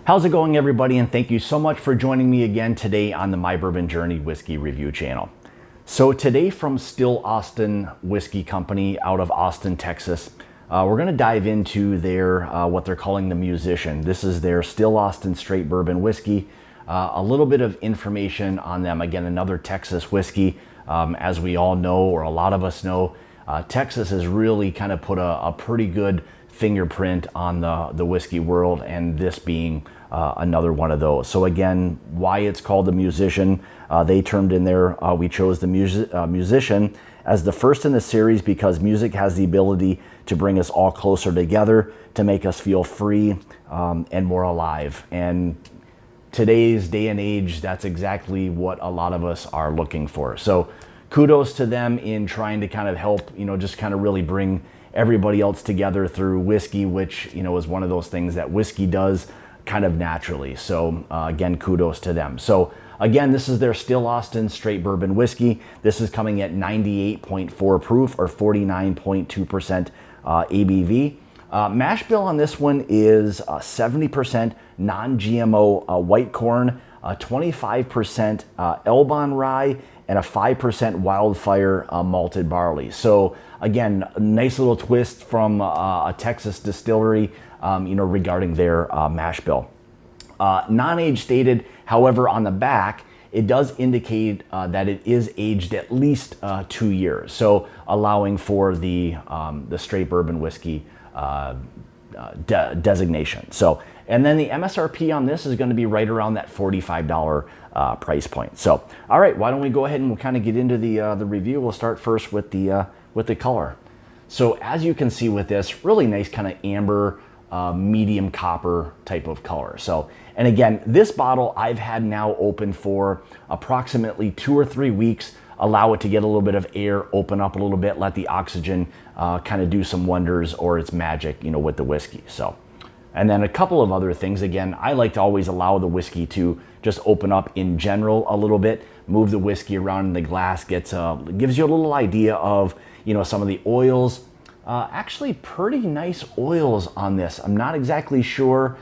How's it going, everybody? And thank you so much for joining me again today on the My Bourbon Journey Whiskey Review channel. So today from Stull Austin Whiskey Company out of Austin, Texas, we're going to dive into their what they're calling the Musician. This is their Stull Austin Straight Bourbon Whiskey. A little bit of information on them. Again, another Texas whiskey. As we all know, or a lot of us know, Texas has really kind of put a pretty good fingerprint on the whiskey world, and this being another one of those. So again, why it's called the Musician, they termed in there, we chose the Musician as the first in the series because music has the ability to bring us all closer together, to make us feel free and more alive. And today's day and age, that's exactly what a lot of us are looking for. So kudos to them in trying to kind of help, just kind of really bring everybody else together through whiskey, which, is one of those things that whiskey does kind of naturally. So again, kudos to them. So again, this is their Stull Austin Straight Bourbon Whiskey. This is coming at 98.4 proof or 49.2% ABV. Mash bill on this one is 70% non-GMO white corn, 25% Elbon rye, and a 5% wildfire malted barley. So again, a nice little twist from a Texas distillery, regarding their mash bill. Non-age stated, however, on the back, it does indicate that it is aged at least 2 years. So allowing for the straight bourbon whiskey designation. So, and then the MSRP on this is going to be right around that $45 price point. So, all right, why don't we go ahead and we'll kind of get into the review. We'll start first with the color. So as you can see with this, really nice kind of amber, medium copper type of color. So, and again, this bottle I've had now open for approximately 2 or 3 weeks. Allow it to get a little bit of air, open up a little bit, let the oxygen kind of do some wonders or its magic, with the whiskey. So, and then a couple of other things. Again, I like to always allow the whiskey to just open up in general a little bit, move the whiskey around in the glass, gives you a little idea of, some of the oils. Actually pretty nice oils on this. I'm not exactly sure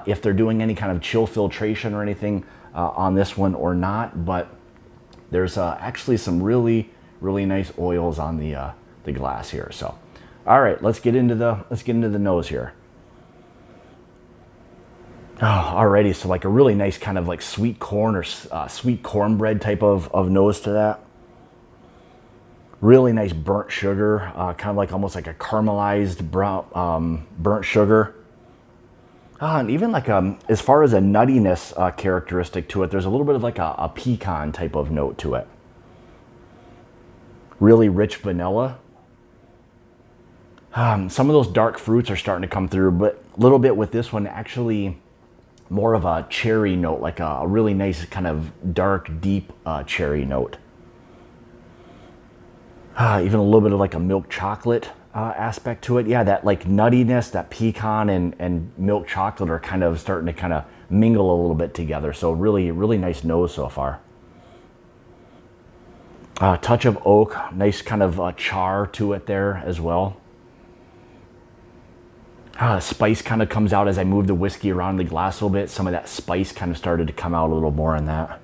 if they're doing any kind of chill filtration or anything on this one or not, but there's actually some really nice oils on the glass here. So, all right, let's get into the nose here. Oh, alrighty, so like a really nice kind of like sweet corn or sweet cornbread type of nose to that. Really nice burnt sugar, kind of like almost like a caramelized brown burnt sugar. And even like as far as a nuttiness characteristic to it, there's a little bit of like a pecan type of note to it. Really rich vanilla. Some of those dark fruits are starting to come through, but a little bit with this one, actually more of a cherry note, like a really nice kind of dark, deep cherry note. Even a little bit of like a milk chocolate aspect to it. Yeah, that like nuttiness, that pecan and milk chocolate are kind of starting to kind of mingle a little bit together. So really nice nose so far. Touch of oak, nice kind of char to it there as well. Spice kind of comes out as I move the whiskey around the glass a little bit. Some of that spice kind of started to come out a little more in that.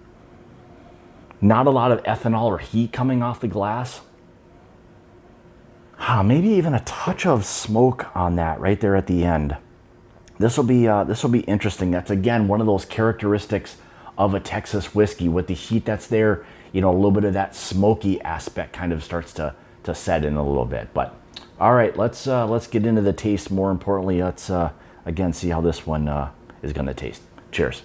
Not a lot of ethanol or heat coming off the glass. Maybe even a touch of smoke on that right there at the end. This will be interesting. That's again one of those characteristics of a Texas whiskey with the heat that's there. A little bit of that smoky aspect kind of starts to set in a little bit. But all right, let's get into the taste. More importantly, let's again see how this one is going to taste. Cheers.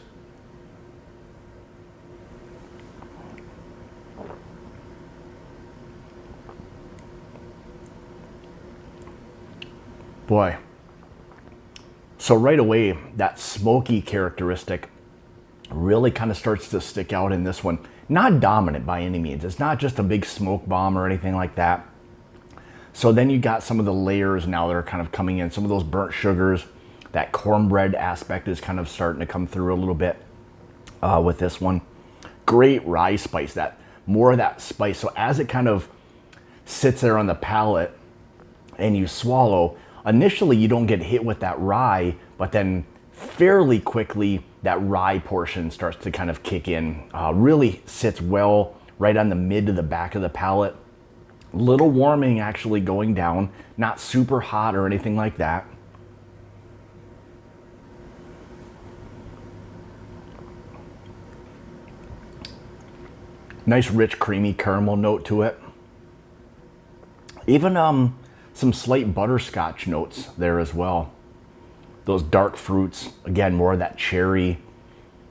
Boy. So right away, that smoky characteristic really kind of starts to stick out in this one. not dominant by any means. It's not just a big smoke bomb or anything like that. So then you got some of the layers now that are kind of coming in, some of those burnt sugars. That cornbread aspect is kind of starting to come through a little bit with this one. Great rye spice, that more of that spice. So as it kind of sits there on the palate and you swallow, initially you don't get hit with that rye, but then fairly quickly that rye portion starts to kind of kick in. Really sits well right on the mid to the back of the palate. Little warming actually going down, not super hot or anything like that. Nice rich creamy caramel note to it. Even some slight butterscotch notes there as well. Those dark fruits, again, more of that cherry,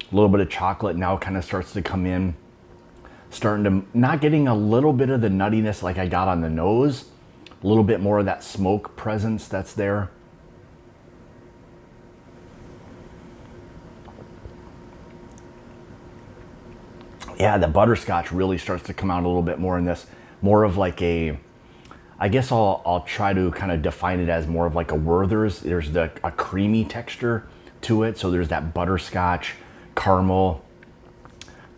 a little bit of chocolate now kind of starts to come in. Starting to, not getting a little bit of the nuttiness like I got on the nose, a little bit more of that smoke presence that's there. Yeah, the butterscotch really starts to come out a little bit more in this, more of like a, I guess I'll try to kind of define it as more of like a Werther's. There's a creamy texture to it, so there's that butterscotch, caramel,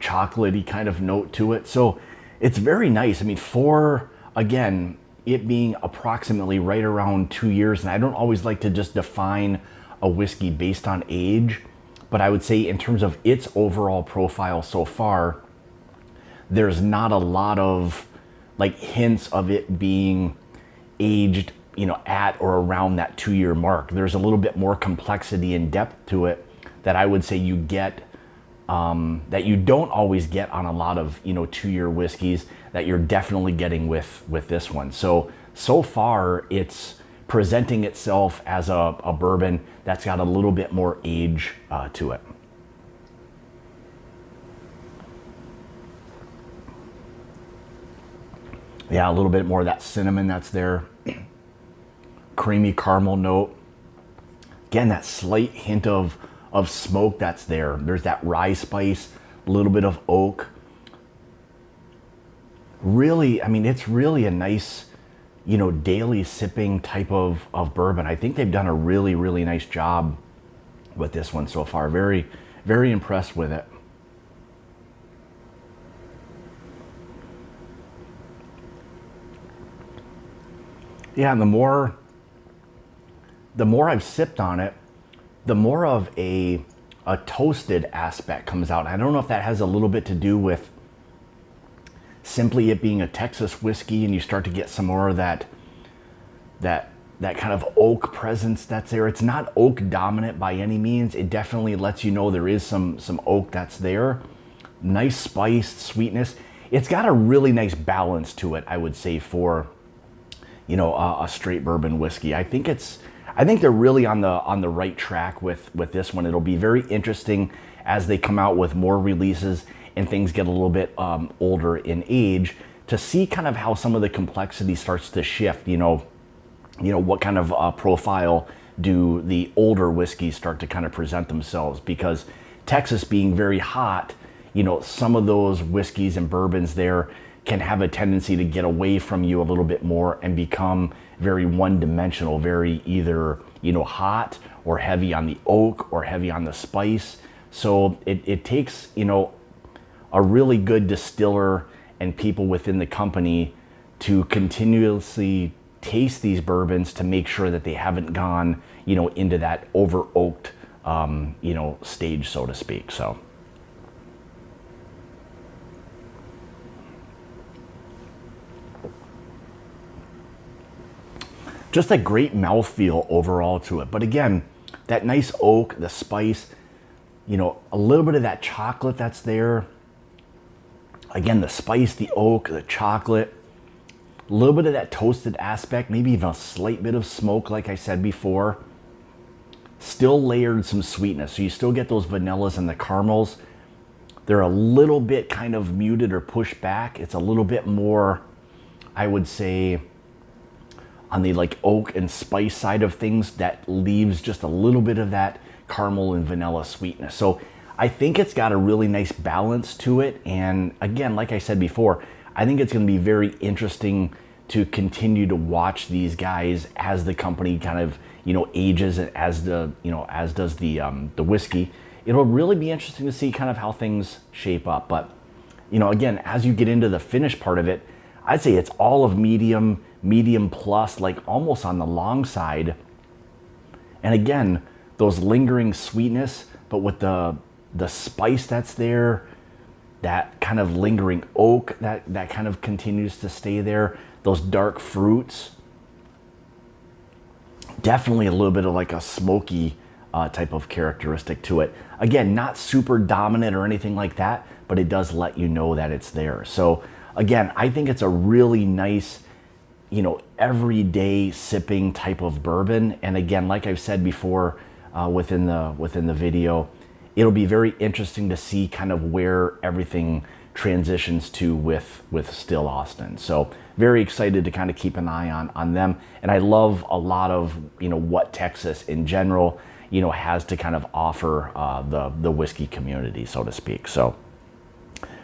chocolatey kind of note to it. So it's very nice. I mean, for, again, it being approximately right around 2 years, and I don't always like to just define a whiskey based on age, but I would say in terms of its overall profile so far, there's not a lot of like hints of it being aged, you know, at or around that 2 year mark. There's a little bit more complexity and depth to it that I would say you get, that you don't always get on a lot of, you know, 2 year whiskeys, that you're definitely getting with this one. So far it's presenting itself as a bourbon that's got a little bit more age to it. Yeah, a little bit more of that cinnamon that's there. Creamy caramel note. Again, that slight hint of smoke that's there. There's that rye spice, a little bit of oak. Really, I mean, it's really a nice, you know, daily sipping type of bourbon. I think they've done a really, really nice job with this one so far. Very, very impressed with it. Yeah, and the more I've sipped on it, the more of a toasted aspect comes out. I don't know if that has a little bit to do with simply it being a Texas whiskey, and you start to get some more of that kind of oak presence that's there. It's not oak dominant by any means. It definitely lets you know there is some oak that's there. Nice spiced sweetness. It's got a really nice balance to it, I would say, for, you know, a straight bourbon whiskey. I think they're really on the right track with this one. It'll be very interesting as they come out with more releases and things get a little bit older in age, to see kind of how some of the complexity starts to shift. You know what kind of profile do the older whiskeys start to kind of present themselves, because Texas being very hot, you know, some of those whiskeys and bourbons there can have a tendency to get away from you a little bit more and become very one-dimensional, very either, you know, hot or heavy on the oak or heavy on the spice. So it takes, you know, a really good distiller and people within the company to continuously taste these bourbons to make sure that they haven't gone, you know, into that over-oaked, you know, stage, so to speak. So. Just a great mouthfeel overall to it. But again, that nice oak, the spice, you know, a little bit of that chocolate that's there. Again, the spice, the oak, the chocolate, a little bit of that toasted aspect, maybe even a slight bit of smoke, like I said before. Still layered some sweetness. So you still get those vanillas and the caramels. They're a little bit kind of muted or pushed back. It's a little bit more, I would say, on the like oak and spice side of things, that leaves just a little bit of that caramel and vanilla sweetness. So I think it's got a really nice balance to it. And again, like I said before, I think it's going to be very interesting to continue to watch these guys as the company kind of, ages, and as does the whiskey. It'll really be interesting to see kind of how things shape up. But, again, as you get into the finish part of it, I'd say it's all of medium plus, like almost on the long side. And again, those lingering sweetness, but with the spice that's there, that kind of lingering oak that kind of continues to stay there, those dark fruits, definitely a little bit of like a smoky type of characteristic to it. Again, not super dominant or anything like that, but it does let you know that it's there. So again, I think it's a really nice, everyday sipping type of bourbon. And again, like I've said before, within the video, it'll be very interesting to see kind of where everything transitions to with Stull Austin. So very excited to kind of keep an eye on them. And I love a lot of, what Texas in general, has to kind of offer the whiskey community, so to speak. So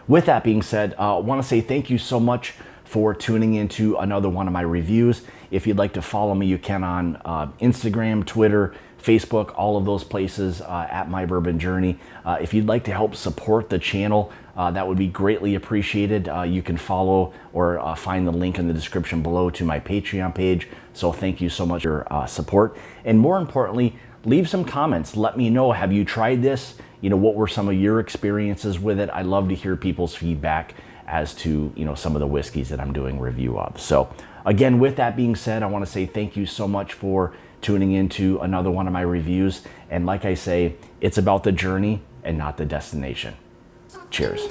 with that being said, I want to say thank you so much for tuning into another one of my reviews. If you'd like to follow me, you can on Instagram, Twitter, Facebook, all of those places at My Bourbon Journey. If you'd like to help support the channel, that would be greatly appreciated. You can follow or find the link in the description below to my Patreon page. So thank you so much for your support. And more importantly, leave some comments. Let me know, have you tried this? What were some of your experiences with it? I love to hear people's feedback as to, some of the whiskeys that I'm doing review of. So again, with that being said, I want to say thank you so much for tuning into another one of my reviews. And like I say, it's about the journey and not the destination. Cheers.